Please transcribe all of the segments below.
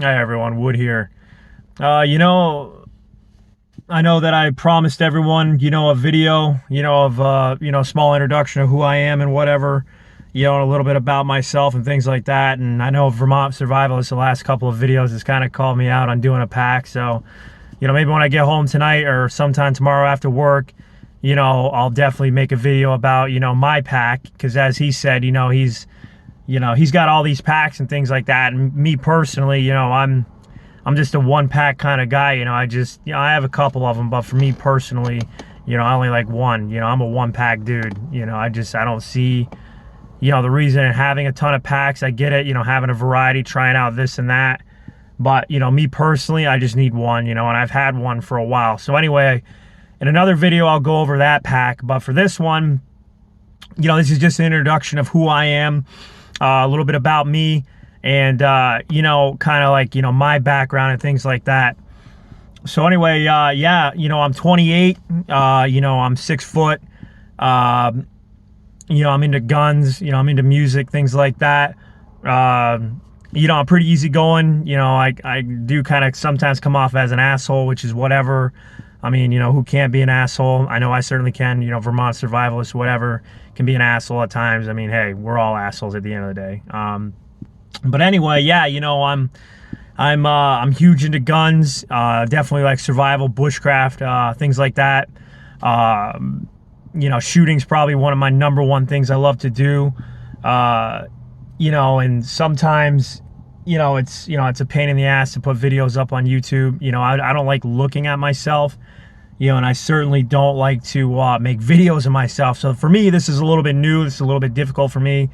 Hi everyone, Wood here. Uh, you know, I know that I promised everyone, a video, of small introduction of who I am and whatever, a little bit about myself and things like that. And I know Vermont Survivalist, the last couple of videos, has kind of called me out on doing a pack. So, maybe when I get home tonight or sometime tomorrow after work, I'll definitely make a video about, my pack. Because as he said, he's got all these packs and things like that. And me personally, I'm just a one pack kind of guy. I have a couple of them, but for me personally, I only like one. I'm a one pack dude. I don't see, the reason in having a ton of packs. I get it, having a variety, trying out this and that. But, me personally, I just need one, and I've had one for a while. So anyway, in another video, I'll go over that pack. But for this one, this is just an introduction of who I am, a little bit about me, and kind of like my background and things like that. So anyway, yeah, I'm 28, I'm 6 foot, I'm into guns, I'm into music, things like that. I'm pretty easygoing. I do kind of sometimes come off as an asshole, which is whatever. I mean, who can't be an asshole? I know I certainly can. Vermont Survivalist, whatever, can be an asshole at times. I mean, hey, we're all assholes at the end of the day. But anyway, yeah, I'm huge into guns. Definitely like survival, bushcraft, things like that. Shooting's probably one of my number one things I love to do. And sometimes, it's a pain in the ass to put videos up on YouTube. I don't like looking at myself, and I certainly don't like to make videos of myself. So for me, this is a little bit new. This is a little bit difficult for me.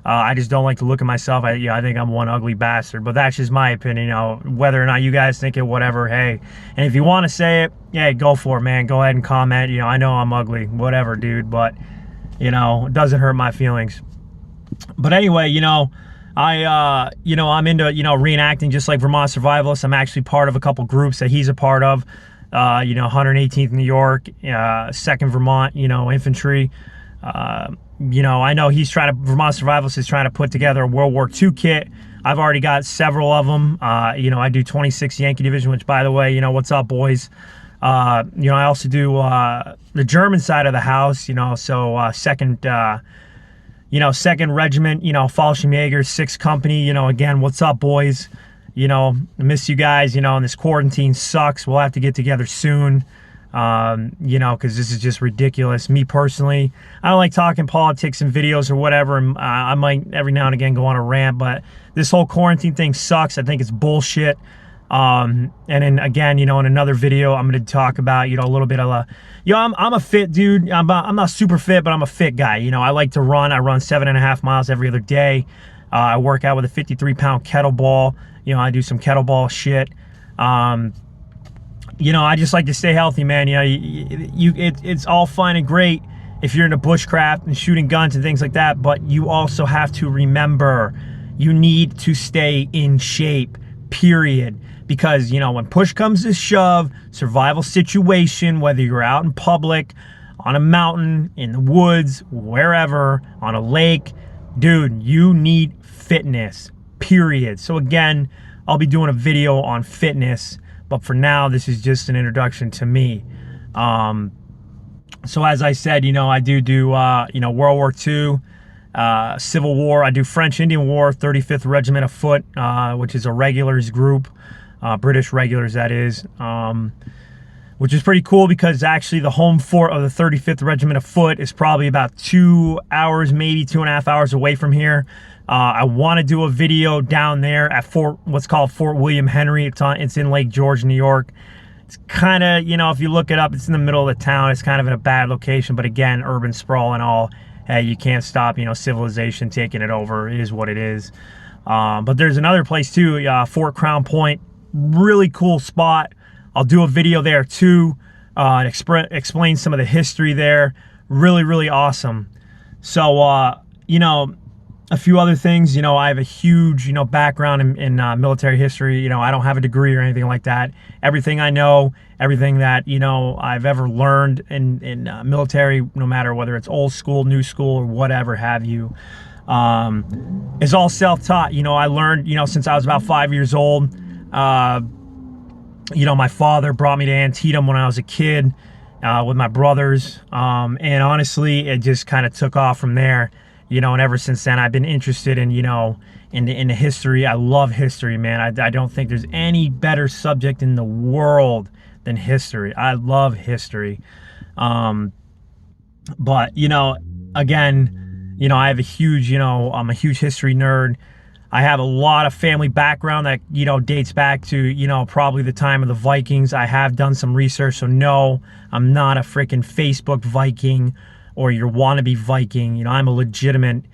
I just don't like to look at myself. I think I'm one ugly bastard, but that's just my opinion. Whether or not you guys think it, whatever, hey. And if you want to say it, yeah, go for it, man. Go ahead and comment. I know I'm ugly, whatever, dude, but, it doesn't hurt my feelings. But anyway, I'm into, reenacting just like Vermont Survivalist. I'm actually part of a couple groups that he's a part of. 118th New York, 2nd Vermont, Infantry. I know Vermont Survivalist is trying to put together a World War II kit. I've already got several of them. I do 26 Yankee Division, which, by the way, what's up, boys? I also do the German side of the house, so second, 2nd Regiment, Fallschirmjägers, 6th Company, again, what's up, boys? I miss you guys, and this quarantine sucks. We'll have to get together soon. Because this is just ridiculous. Me personally, I don't like talking politics and videos or whatever, and I might every now and again go on a rant, but this whole quarantine thing sucks. I think it's bullshit. And then again, in another video, I'm going to talk about, a little bit of I'm a fit dude. I'm not super fit, but I'm a fit guy. I like to run. I run 7.5 miles every other day. I work out with a 53-pound kettlebell. I do some kettlebell shit. I just like to stay healthy, man. It's all fine and great if you're into bushcraft and shooting guns and things like that, but you also have to remember you need to stay in shape, period. Because, when push comes to shove, survival situation, whether you're out in public, on a mountain, in the woods, wherever, on a lake, dude, you need fitness, period. So again, I'll be doing a video on fitness. But for now, this is just an introduction to me. So as I said, I do World War II, Civil War. I do French Indian War, 35th Regiment of Foot, which is a regulars group, British regulars, that is, which is pretty cool because actually the home fort of the 35th Regiment of Foot is probably about 2 hours, maybe 2.5 hours away from here. I want to do a video down there at what's called Fort William Henry. It's in Lake George, New York. It's kind of, if you look it up, it's in the middle of the town. It's kind of in a bad location, but again, urban sprawl and all. Hey, you can't stop, civilization taking it over. It is what it is. But there's another place too, Fort Crown Point. Really cool spot. I'll do a video there too, explain some of the history there. Really, really awesome. So, a few other things, I have a huge, background in military history. I don't have a degree or anything like that. Everything I know, everything that, I've ever learned in military, no matter whether it's old school, new school, or whatever have you, is all self-taught. I learned, since I was about 5 years old. My father brought me to Antietam when I was a kid with my brothers. And honestly, it just kind of took off from there, and ever since then, I've been interested in, in the history. I love history, man. I don't think there's any better subject in the world than history. I love history. But, again, I have a huge, I'm a huge history nerd. I have a lot of family background that, dates back to, probably the time of the Vikings. I have done some research, so no, I'm not a freaking Facebook Viking or your wannabe Viking. I'm a legitimate,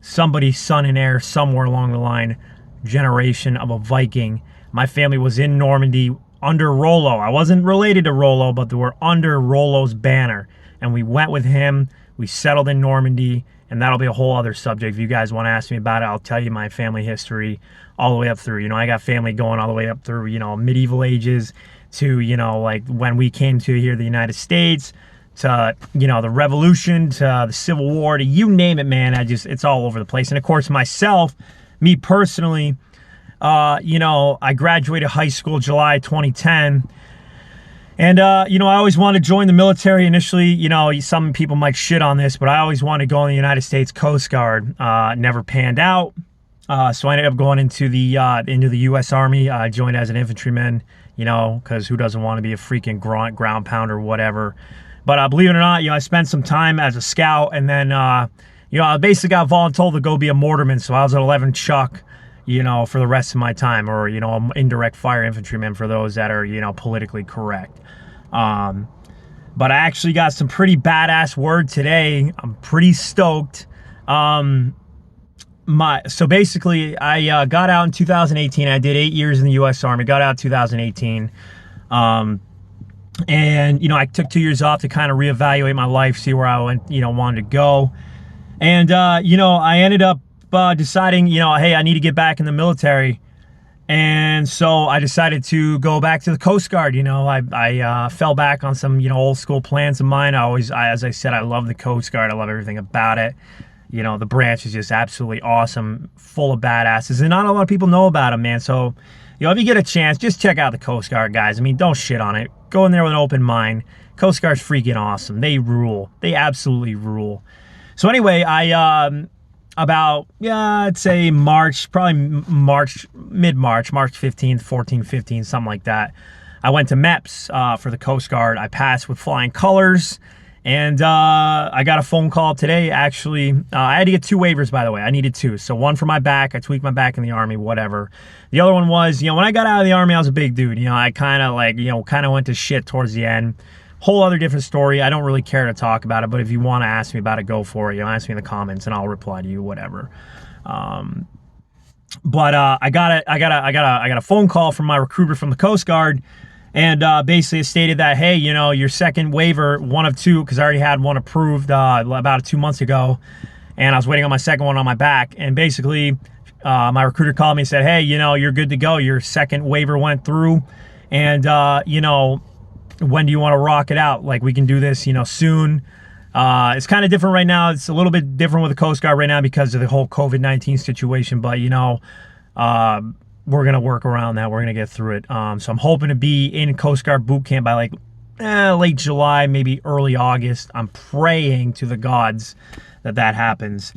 somebody's son and heir somewhere along the line, generation of a Viking. My family was in Normandy under Rollo. I wasn't related to Rollo, but they were under Rollo's banner. And we went with him. We settled in Normandy. And that'll be a whole other subject. If you guys want to ask me about it, I'll tell you my family history all the way up through. I got family going all the way up through, medieval ages to, like when we came to here, the United States, to, the Revolution, to the Civil War, to you name it, man. It's all over the place. And of course, myself, me personally, I graduated high school July 2010. And, I always wanted to join the military initially. Some people might shit on this, but I always wanted to go in the United States Coast Guard. Never panned out. So I ended up going into the U.S. Army. I joined as an infantryman, because who doesn't want to be a freaking ground pounder or whatever. But believe it or not, I spent some time as a scout. And then, I basically got voluntold to go be a mortarman. So I was at 11 Chuck, for the rest of my time, or, indirect fire infantryman for those that are, politically correct. But I actually got some pretty badass word today. I'm pretty stoked. So basically I got out in 2018. I did 8 years in the U.S. Army, got out in 2018. And, I took 2 years off to kind of reevaluate my life, see where I went, wanted to go. And, I ended up deciding, hey, I need to get back in the military. And so I decided to go back to the Coast Guard. I fell back on some, old school plans of mine. As I said, I love the Coast Guard. I love everything about it. The branch is just absolutely awesome, full of badasses. And not a lot of people know about them, man. So, if you get a chance, just check out the Coast Guard, guys. I mean, don't shit on it. Go in there with an open mind. Coast Guard's freaking awesome. They rule. They absolutely rule. So anyway, I'd say March, probably mid-March, March 15th, 14th, 15th, something like that. I went to MEPS for the Coast Guard. I passed with flying colors, and I got a phone call today, actually. I had to get 2 waivers, by the way. I needed 2. So one for my back. I tweaked my back in the Army, whatever. The other one was, when I got out of the Army, I was a big dude. I kind of went to shit towards the end. Whole other different story. I don't really care to talk about it, but if you want to ask me about it, go for it. Ask me in the comments and I'll reply to you, whatever. But I got a phone call from my recruiter from the Coast Guard, and basically it stated that, hey, your second waiver, one of 2, because I already had one approved about 2 months ago, and I was waiting on my second one on my back. And basically, my recruiter called me and said, hey, you're good to go. Your second waiver went through, and when do you want to rock it out? Like, we can do this, soon. It's kind of different right now. It's a little bit different with the Coast Guard right now because of the whole COVID-19 situation. But, we're going to work around that. We're going to get through it. So I'm hoping to be in Coast Guard boot camp by late July, maybe early August. I'm praying to the gods that happens.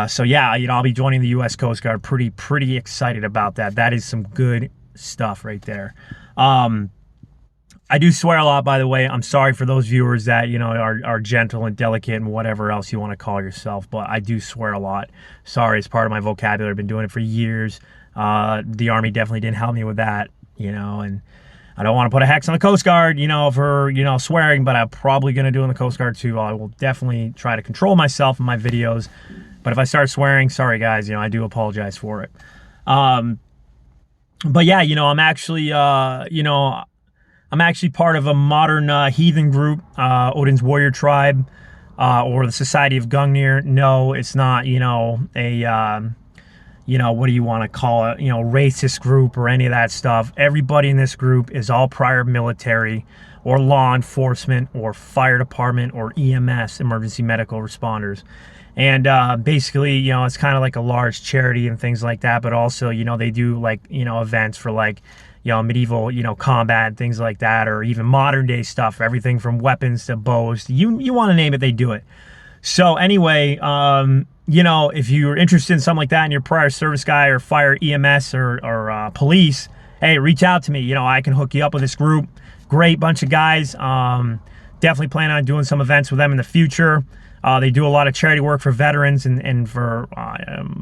So yeah, I'll be joining the U.S. Coast Guard. Pretty excited about that. That is some good stuff right there. I do swear a lot, by the way. I'm sorry for those viewers that, are gentle and delicate and whatever else you want to call yourself, but I do swear a lot. Sorry, it's part of my vocabulary. I've been doing it for years. The Army definitely didn't help me with that, and I don't want to put a hex on the Coast Guard, for, swearing, but I'm probably going to do it in the Coast Guard too. I will definitely try to control myself in my videos, but if I start swearing, sorry guys, I do apologize for it. But yeah, I'm actually, I'm actually part of a modern heathen group, Odin's Warrior Tribe, or the Society of Gungnir. No, it's not, what do you want to call it, racist group or any of that stuff. Everybody in this group is all prior military or law enforcement or fire department or EMS, emergency medical responders. And basically, you know, it's kind of like a large charity and things like that. But also, you know, they do like, you know, events for like, you know, medieval, you know, combat and things like that, or even modern day stuff, everything from weapons to bows. You want to name it, they do it. So anyway, you know, if you're interested in something like that and you're a prior service guy or fire, EMS, or police, hey, reach out to me. You know, I can hook you up with this group. Great bunch of guys. Definitely plan on doing some events with them in the future. They do a lot of charity work for veterans and for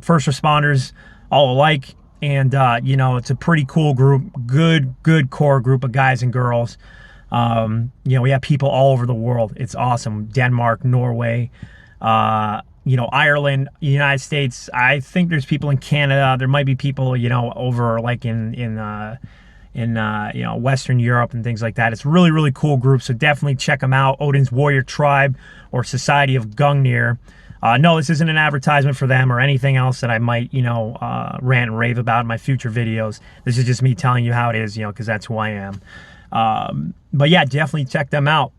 first responders all alike. And, you know, it's a pretty cool group, good core group of guys and girls. You know, we have people all over the world. It's awesome. Denmark, Norway, you know, Ireland, United States. I think there's people in Canada. There might be people, you know, over like in you know, Western Europe and things like that. It's really cool group. So definitely check them out. Odin's Warrior Tribe or Society of Gungnir. No, this isn't an advertisement for them or anything else that I might, you know, rant and rave about in my future videos. This is just me telling you how it is, you know, because that's who I am. But yeah, definitely check them out.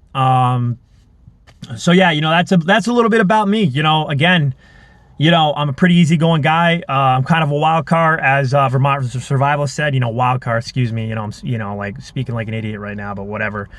So yeah, you know, that's a little bit about me. You know, again, you know, I'm a pretty easygoing guy. I'm kind of a wild card, as Vermont Survivalist said. You know, wild card. Excuse me. You know, I'm, you know, like speaking like an idiot right now, but whatever.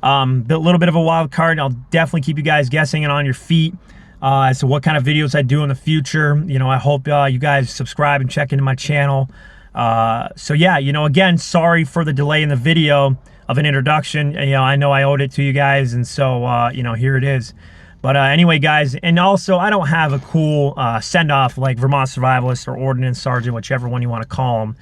A little bit of a wild card. I'll definitely keep you guys guessing and on your feet as to what kind of videos I do in the future. You know, I hope you guys subscribe and check into my channel. So yeah, you know, again, sorry for the delay in the video of an introduction. You know, I know I owed it to you guys, and so you know, here it is. But anyway, guys, and also I don't have a cool send-off like Vermont Survivalist or Ordnance Sergeant, whichever one you want to call him.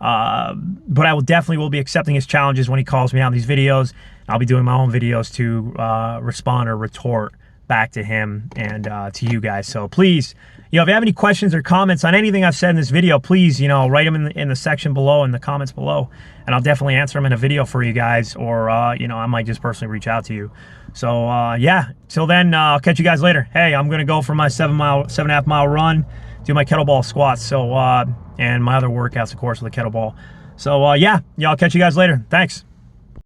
But I will be accepting his challenges when he calls me out in these videos. I'll be doing my own videos to respond or retort back to him and to you guys. So please, you know, if you have any questions or comments on anything I've said in this video, please, you know, write them in the section below, in the comments below, and I'll definitely answer them in a video for you guys, or you know, I might just personally reach out to you. So yeah, till then, I'll catch you guys later. Hey, I'm gonna go for my 7.5 mile run, do my kettlebell squats, so and my other workouts, of course, with the kettlebell. So yeah, I'll catch you guys later. Thanks.